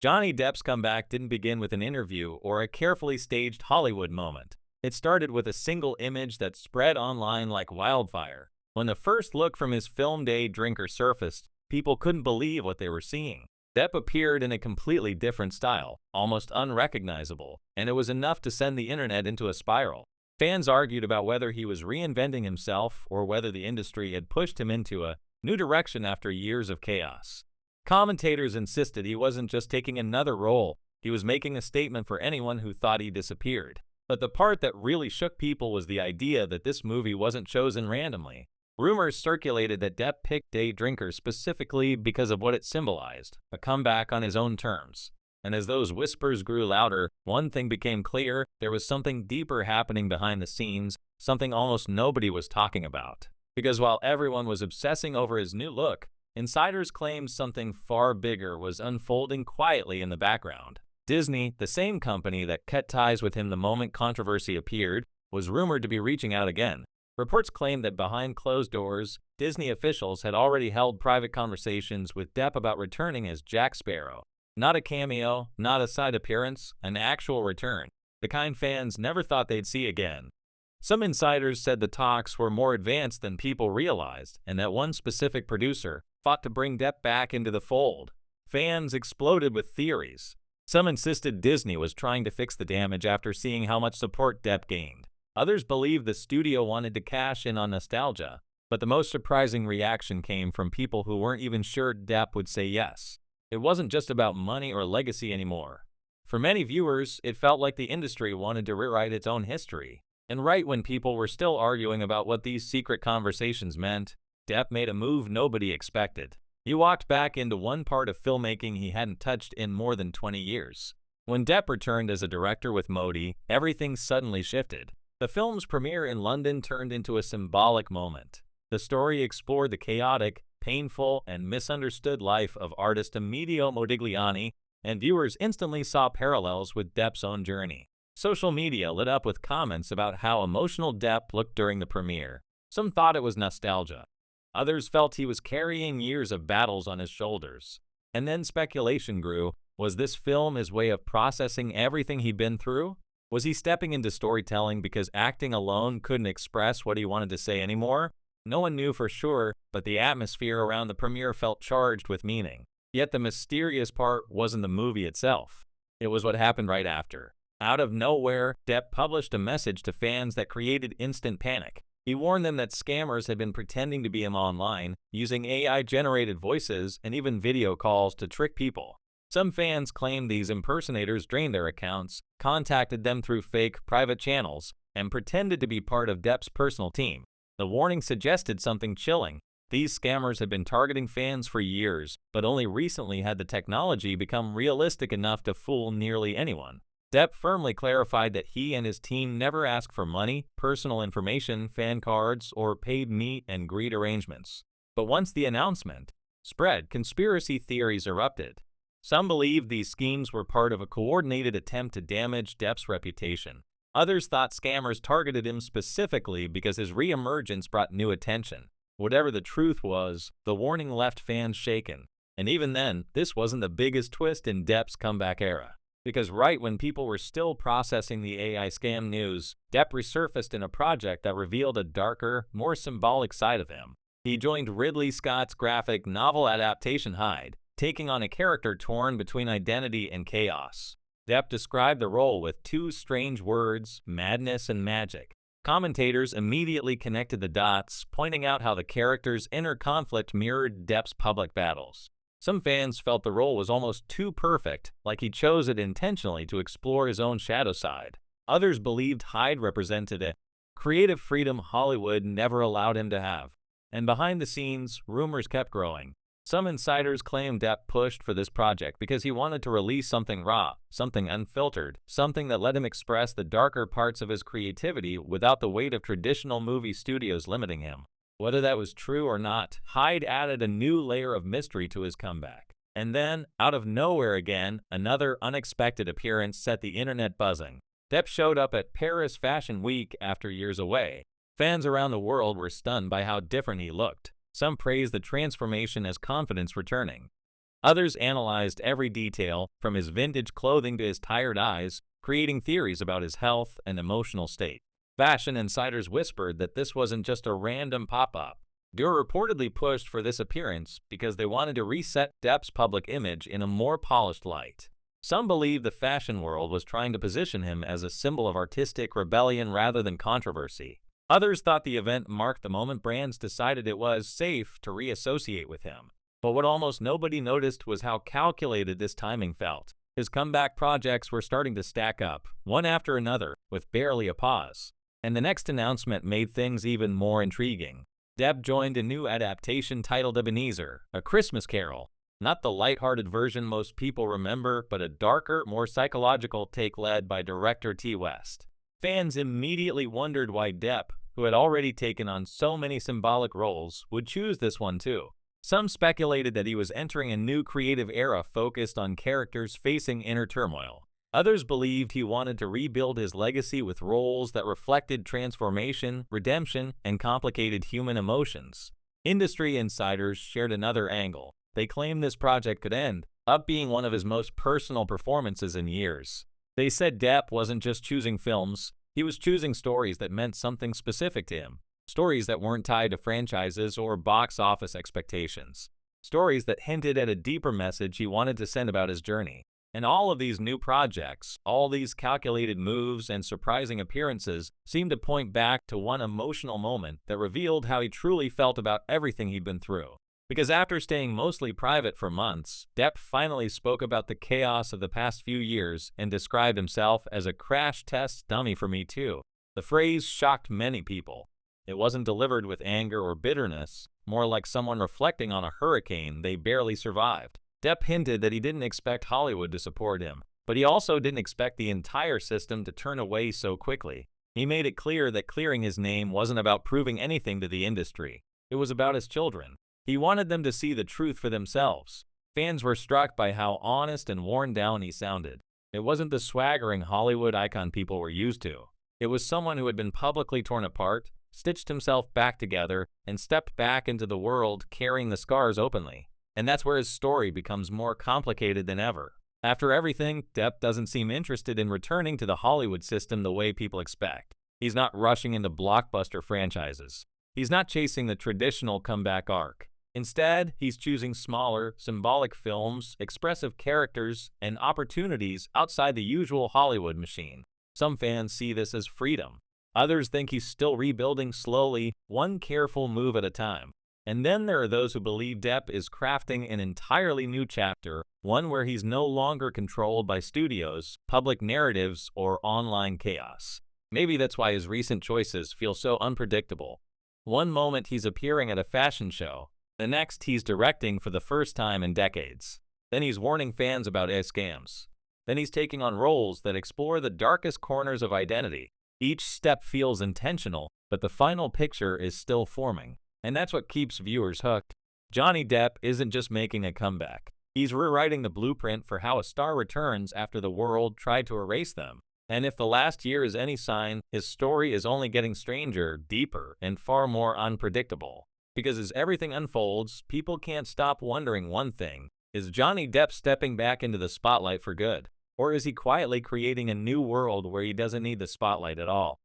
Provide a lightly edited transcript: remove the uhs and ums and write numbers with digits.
Johnny Depp's comeback didn't begin with an interview or a carefully staged Hollywood moment. It started with a single image that spread online like wildfire. When the first look from his film day drinker surfaced, people couldn't believe what they were seeing. Depp appeared in a completely different style, almost unrecognizable, and it was enough to send the internet into a spiral. Fans argued about whether he was reinventing himself or whether the industry had pushed him into a new direction after years of chaos. Commentators insisted he wasn't just taking another role, he was making a statement for anyone who thought he disappeared. But the part that really shook people was the idea that this movie wasn't chosen randomly. Rumors circulated that Depp picked Day Drinker specifically because of what it symbolized, a comeback on his own terms. And as those whispers grew louder, one thing became clear: there was something deeper happening behind the scenes, something almost nobody was talking about. Because while everyone was obsessing over his new look, insiders claimed something far bigger was unfolding quietly in the background. Disney, the same company that cut ties with him the moment controversy appeared, was rumored to be reaching out again. Reports claimed that behind closed doors, Disney officials had already held private conversations with Depp about returning as Jack Sparrow. Not a cameo, not a side appearance, an actual return, the kind fans never thought they'd see again. Some insiders said the talks were more advanced than people realized, and that one specific producer fought to bring Depp back into the fold. Fans exploded with theories. Some insisted Disney was trying to fix the damage after seeing how much support Depp gained. Others believed the studio wanted to cash in on nostalgia, but the most surprising reaction came from people who weren't even sure Depp would say yes. It wasn't just about money or legacy anymore. For many viewers, it felt like the industry wanted to rewrite its own history. And right when people were still arguing about what these secret conversations meant, Depp made a move nobody expected. He walked back into one part of filmmaking he hadn't touched in more than 20 years. When Depp returned as a director with Modi, everything suddenly shifted. The film's premiere in London turned into a symbolic moment. The story explored the chaotic, painful, and misunderstood life of artist Emilio Modigliani, and viewers instantly saw parallels with Depp's own journey. Social media lit up with comments about how emotional Depp looked during the premiere. Some thought it was nostalgia. Others felt he was carrying years of battles on his shoulders. And then speculation grew. Was this film his way of processing everything he'd been through? Was he stepping into storytelling because acting alone couldn't express what he wanted to say anymore? No one knew for sure, but the atmosphere around the premiere felt charged with meaning. Yet the mysterious part wasn't the movie itself. It was what happened right after. Out of nowhere, Depp published a message to fans that created instant panic. He warned them that scammers had been pretending to be him online, using AI-generated voices and even video calls to trick people. Some fans claimed these impersonators drained their accounts, contacted them through fake, private channels, and pretended to be part of Depp's personal team. The warning suggested something chilling. These scammers had been targeting fans for years, but only recently had the technology become realistic enough to fool nearly anyone. Depp firmly clarified that he and his team never asked for money, personal information, fan cards, or paid meet and greet arrangements. But once the announcement spread, conspiracy theories erupted. Some believed these schemes were part of a coordinated attempt to damage Depp's reputation. Others thought scammers targeted him specifically because his re-emergence brought new attention. Whatever the truth was, the warning left fans shaken. And even then, this wasn't the biggest twist in Depp's comeback era. Because right when people were still processing the AI scam news, Depp resurfaced in a project that revealed a darker, more symbolic side of him. He joined Ridley Scott's graphic novel adaptation Hyde, taking on a character torn between identity and chaos. Depp described the role with two strange words: madness and magic. Commentators immediately connected the dots, pointing out how the character's inner conflict mirrored Depp's public battles. Some fans felt the role was almost too perfect, like he chose it intentionally to explore his own shadow side. Others believed Hyde represented a creative freedom Hollywood never allowed him to have. And behind the scenes, rumors kept growing. Some insiders claimed Depp pushed for this project because he wanted to release something raw, something unfiltered, something that let him express the darker parts of his creativity without the weight of traditional movie studios limiting him. Whether that was true or not, Hyde added a new layer of mystery to his comeback. And then, out of nowhere again, another unexpected appearance set the internet buzzing. Depp showed up at Paris Fashion Week after years away. Fans around the world were stunned by how different he looked. Some praised the transformation as confidence returning. Others analyzed every detail, from his vintage clothing to his tired eyes, creating theories about his health and emotional state. Fashion insiders whispered that this wasn't just a random pop-up. They were reportedly pushed for this appearance because they wanted to reset Depp's public image in a more polished light. Some believe the fashion world was trying to position him as a symbol of artistic rebellion rather than controversy. Others thought the event marked the moment brands decided it was safe to reassociate with him. But what almost nobody noticed was how calculated this timing felt. His comeback projects were starting to stack up, one after another, with barely a pause. And the next announcement made things even more intriguing. Depp joined a new adaptation titled Ebenezer, A Christmas Carol. Not the lighthearted version most people remember, but a darker, more psychological take led by director T. West. Fans immediately wondered why Depp, who had already taken on so many symbolic roles, would choose this one too. Some speculated that he was entering a new creative era focused on characters facing inner turmoil. Others believed he wanted to rebuild his legacy with roles that reflected transformation, redemption, and complicated human emotions. Industry insiders shared another angle. They claimed this project could end up being one of his most personal performances in years. They said Depp wasn't just choosing films, he was choosing stories that meant something specific to him. Stories that weren't tied to franchises or box office expectations. Stories that hinted at a deeper message he wanted to send about his journey. And all of these new projects, all these calculated moves and surprising appearances seemed to point back to one emotional moment that revealed how he truly felt about everything he'd been through. Because after staying mostly private for months, Depp finally spoke about the chaos of the past few years and described himself as a crash test dummy for me too. The phrase shocked many people. It wasn't delivered with anger or bitterness, more like someone reflecting on a hurricane they barely survived. Depp hinted that he didn't expect Hollywood to support him, but he also didn't expect the entire system to turn away so quickly. He made it clear that clearing his name wasn't about proving anything to the industry. It was about his children. He wanted them to see the truth for themselves. Fans were struck by how honest and worn down he sounded. It wasn't the swaggering Hollywood icon people were used to. It was someone who had been publicly torn apart, stitched himself back together, and stepped back into the world carrying the scars openly. And that's where his story becomes more complicated than ever. After everything, Depp doesn't seem interested in returning to the Hollywood system the way people expect. He's not rushing into blockbuster franchises. He's not chasing the traditional comeback arc. Instead, he's choosing smaller, symbolic films, expressive characters, and opportunities outside the usual Hollywood machine. Some fans see this as freedom. Others think he's still rebuilding slowly, one careful move at a time. And then there are those who believe Depp is crafting an entirely new chapter, one where he's no longer controlled by studios, public narratives, or online chaos. Maybe that's why his recent choices feel so unpredictable. One moment he's appearing at a fashion show, the next he's directing for the first time in decades. Then he's warning fans about scams. Then he's taking on roles that explore the darkest corners of identity. Each step feels intentional, but the final picture is still forming. And that's what keeps viewers hooked. Johnny Depp isn't just making a comeback. He's rewriting the blueprint for how a star returns after the world tried to erase them. And if the last year is any sign, his story is only getting stranger, deeper, and far more unpredictable. Because as everything unfolds, people can't stop wondering one thing. Is Johnny Depp stepping back into the spotlight for good? Or is he quietly creating a new world where he doesn't need the spotlight at all?